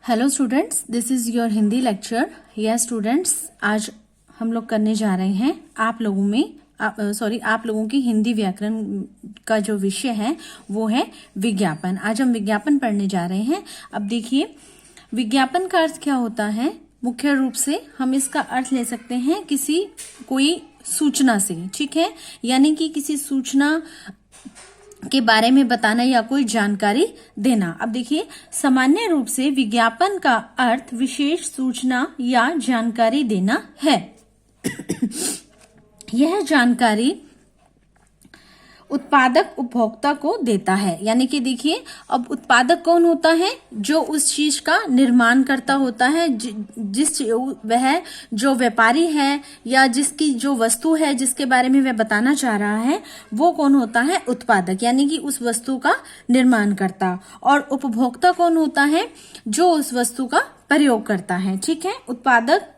Hello students, this is your Hindi lecture. Yes students, आज हम लोग करने जा रहे हैं आप लोगों की हिंदी व्याकरण का जो विषय है वो है विज्ञापन। आज हम विज्ञापन पढ़ने जा रहे हैं। अब देखिए, विज्ञापन का अर्थ क्या होता है। मुख्य रूप से हम इसका अर्थ ले सकते हैं कोई सूचना से, ठीक है, यानी कि किसी सूचना के बारे में बताना या कोई जानकारी देना। अब देखिए, सामान्य रूप से विज्ञापन का अर्थ विशेष सूचना या जानकारी देना है। यह जानकारी उत्पादक उपभोक्ता को देता है। यानी कि देखिए, अब उत्पादक कौन होता है? जो उस चीज का निर्माण करता होता है, वह जो व्यापारी है या जिसकी जो वस्तु है जिसके बारे में वह बताना चाह रहा है, वो कौन होता है? उत्पादक, यानी कि उस वस्तु का निर्माण करता। और उपभोक्ता कौन होता है? जो उस वस्तु का प्रयोग करता है। ठीक है, उत्पादक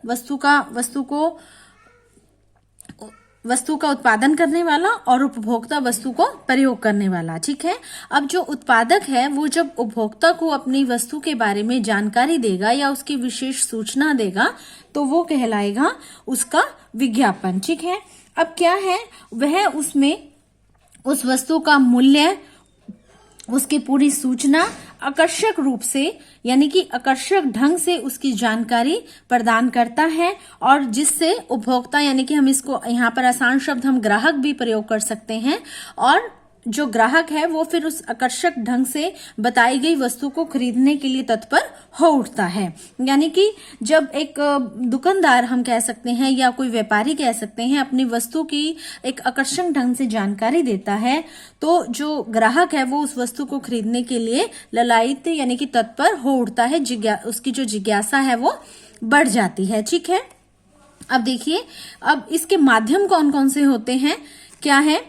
वस्तु का उत्पादन करने वाला और उपभोक्ता वस्तु को प्रयोग करने वाला। ठीक है, अब जो उत्पादक है वो जब उपभोक्ता को अपनी वस्तु के बारे में जानकारी देगा या उसकी विशेष सूचना देगा तो वो कहलाएगा उसका विज्ञापन। ठीक है, अब क्या है, वह उसमें उस वस्तु का मूल्य, उसकी पूरी सूचना आकर्षक रूप से, यानी कि आकर्षक ढंग से उसकी जानकारी प्रदान करता है, और जिससे उपभोक्ता, यानी कि हम इसको यहाँ पर आसान शब्द हम ग्राहक भी प्रयोग कर सकते हैं, और जो ग्राहक है वो फिर उस आकर्षक ढंग से बताई गई वस्तु को खरीदने के लिए तत्पर हो उठता है। यानी कि जब एक दुकानदार, हम कह सकते हैं, या कोई व्यापारी कह सकते हैं, अपनी वस्तु की एक आकर्षक ढंग से जानकारी देता है तो जो ग्राहक है वो उस वस्तु को खरीदने के लिए ललायित, यानी कि तत्पर हो उठता है। उसकी जो जिज्ञासा है वो बढ़ जाती है। ठीक है, अब देखिए, अब इसके माध्यम कौन कौन से होते हैं, क्या है?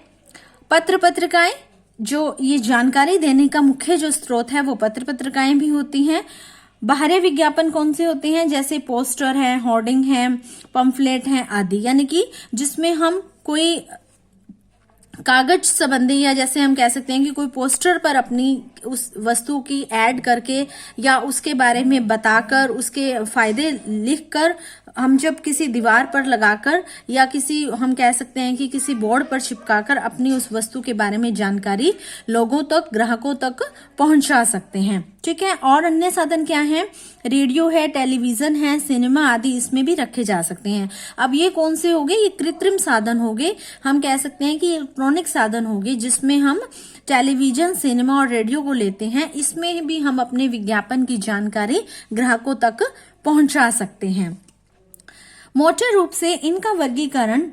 पत्र पत्रिकाएं, जो ये जानकारी देने का मुख्य जो स्रोत है वो पत्र पत्रिकाएं भी होती हैं। बाहरी विज्ञापन कौन से होते हैं? जैसे पोस्टर है, होर्डिंग है, पंफलेट है आदि, यानी कि जिसमें हम कोई कागज संबंधी, या जैसे हम कह सकते हैं कि कोई पोस्टर पर अपनी उस वस्तु की ऐड करके या उसके बारे में बताकर, उसके फायदे लिखकर हम जब किसी दीवार पर लगाकर या हम कह सकते हैं कि किसी बोर्ड पर चिपकाकर अपनी उस वस्तु के बारे में जानकारी लोगों तक, ग्राहकों तक पहुंचा सकते हैं। ठीक है, और अन्य साधन क्या है? रेडियो है, टेलीविजन है, सिनेमा आदि इसमें भी रखे जा सकते हैं। अब ये कौन से हो गए? ये कृत्रिम साधन हो गए, हम कह सकते हैं कि इलेक्ट्रॉनिक साधन हो गए, जिसमें हम टेलीविजन, सिनेमा और रेडियो को लेते हैं। इसमें भी हम अपने विज्ञापन की जानकारी ग्राहकों तक पहुंचा सकते हैं। मोटे रूप से इनका वर्गीकरण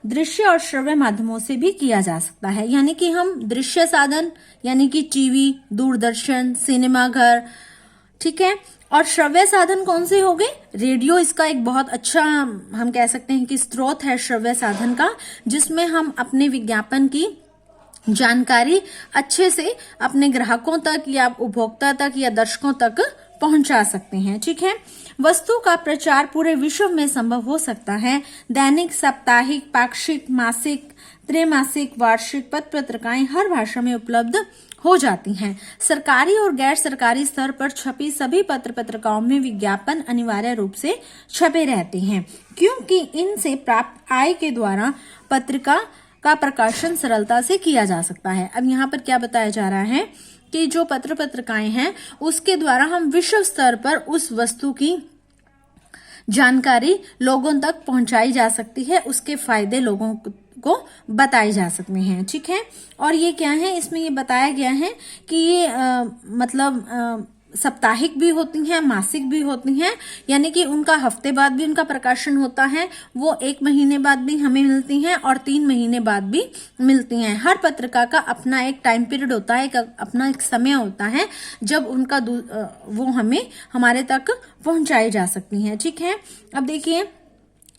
दृश्य और श्रव्य माध्यमों से भी किया जा सकता है। यानी कि हम दृश्य साधन, यानी कि टीवी, दूरदर्शन, सिनेमा घर, ठीक है, और श्रव्य साधन कौन से हो गए? रेडियो इसका एक बहुत अच्छा, हम कह सकते हैं कि स्रोत है श्रव्य साधन का, जिसमें हम अपने विज्ञापन की जानकारी अच्छे से अपने ग्राहकों तक या उपभोक्ता तक या दर्शकों तक पहुंचा सकते हैं। ठीक है, वस्तु का प्रचार पूरे विश्व में संभव हो सकता है। दैनिक, साप्ताहिक, पाक्षिक, मासिक, त्रैमासिक, वार्षिक पत्र पत्रिकाएं हर भाषा में उपलब्ध हो जाती हैं। सरकारी और गैर सरकारी स्तर पर छपी सभी पत्र पत्रिकाओं में विज्ञापन अनिवार्य रूप से छपे रहते हैं, क्योंकि इनसे प्राप्त आय के द्वारा पत्रिका का प्रकाशन सरलता से किया जा सकता है। अब यहाँ पर क्या बताया जा रहा है कि जो पत्र पत्रिकाएं हैं उसके द्वारा हम विश्व स्तर पर उस वस्तु की जानकारी लोगों तक पहुंचाई जा सकती है, उसके फायदे लोगों को बताए जा सकते हैं। ठीक है, और ये क्या है, इसमें ये बताया गया है कि ये साप्ताहिक भी होती हैं, मासिक भी होती हैं, यानी कि उनका हफ्ते बाद भी उनका प्रकाशन होता है, वो 1 महीने बाद भी हमें मिलती हैं और 3 महीने बाद भी मिलती हैं। हर पत्रिका का अपना एक टाइम पीरियड होता है, अपना एक समय होता है जब उनका वो हमें हमारे तक पहुंचाई जा सकती हैं। ठीक है, अब देखिए,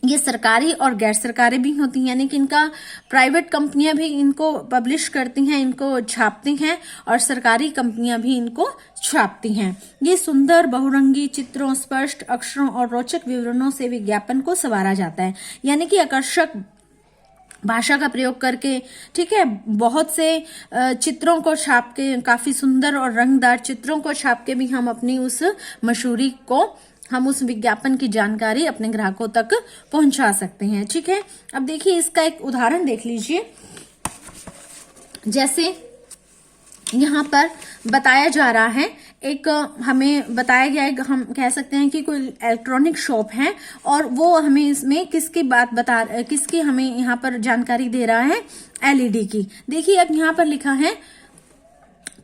ये सरकारी और गैर सरकारी भी होती हैं, यानी कि इनका प्राइवेट कंपनियां भी इनको पब्लिश करती हैं, इनको छापती हैं, और सरकारी कंपनियां भी इनको छापती हैं। ये सुंदर, बहुरंगी चित्रों, स्पष्ट अक्षरों और रोचक विवरणों से विज्ञापन को संवारा जाता है। यानी कि आकर्षक भाषा का प्रयोग करके, ठीक है, बहुत से चित्रों को छाप के, काफी सुंदर और रंगदार चित्रों को छाप के भी हम अपनी उस मशहूरी को, हम उस विज्ञापन की जानकारी अपने ग्राहकों तक पहुंचा सकते हैं। ठीक है, अब देखिए इसका एक उदाहरण देख लीजिए। जैसे यहाँ पर बताया जा रहा है, एक हमें बताया गया है, हम कह सकते हैं कि कोई इलेक्ट्रॉनिक शॉप है और वो हमें इसमें किसकी हमें यहाँ पर जानकारी दे रहा है, एलईडी की। देखिए अब यहाँ पर लिखा है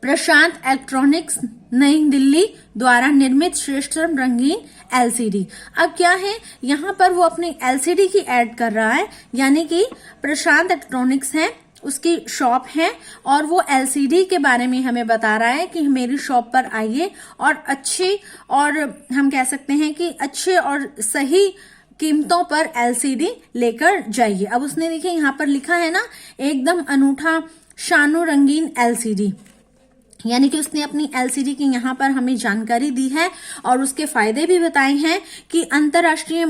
प्रशांत इलेक्ट्रॉनिक्स नई दिल्ली द्वारा निर्मित श्रेष्ठतम रंगीन एलसीडी। अब क्या है, यहाँ पर वो अपनी एलसीडी की ऐड कर रहा है, यानी कि प्रशांत इलेक्ट्रॉनिक्स है, उसकी शॉप है और वो एलसीडी के बारे में हमें बता रहा है कि मेरी शॉप पर आइए और अच्छी, और हम कह सकते हैं कि अच्छे और सही कीमतों पर एलसीडी लेकर जाइए। अब उसने देखिए यहाँ पर लिखा है ना, एकदम अनूठा शानो रंगीन एलसीडी, यानी कि उसने अपनी एलसीडी की यहाँ पर हमें जानकारी दी है और उसके फायदे भी बताए हैं कि अंतर्राष्ट्रीय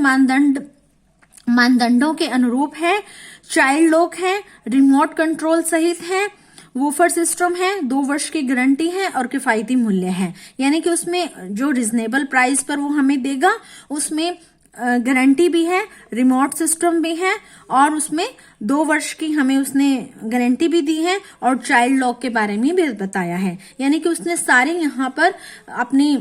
मानदंडों के अनुरूप है, चाइल्ड लॉक है, रिमोट कंट्रोल सहित है, वूफर सिस्टम है, 2 वर्ष की गारंटी है और किफायती मूल्य है। यानी कि उसमें जो रिजनेबल प्राइस पर वो हमें देगा, उसमें गारंटी भी है, रिमोट सिस्टम भी है और उसमें 2 वर्ष की हमें उसने गारंटी भी दी है और चाइल्ड लॉक के बारे में भी बताया है। यानी कि उसने सारे यहाँ पर अपनी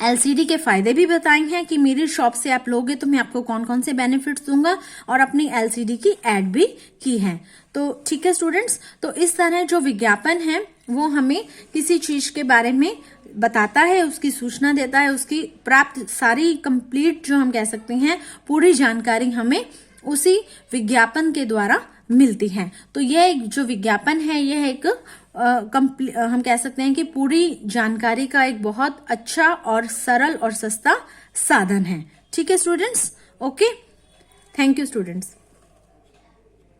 एलसीडी के फायदे भी बताए हैं कि मेरी शॉप से आप लोगे तो मैं आपको कौन कौन से बेनिफिट्स दूंगा, और अपनी एलसीडी की ऐड भी की है। तो ठीक है स्टूडेंट्स, तो इस तरह जो विज्ञापन है वो हमें किसी चीज के बारे में बताता है, उसकी सूचना देता है, उसकी प्राप्त सारी कंप्लीट जो हम कह सकते हैं पूरी जानकारी हमें उसी विज्ञापन के द्वारा मिलती है। तो यह जो विज्ञापन है यह एक हम कह सकते हैं कि पूरी जानकारी का एक बहुत अच्छा और सरल और सस्ता साधन है। ठीक है students, okay, thank you students.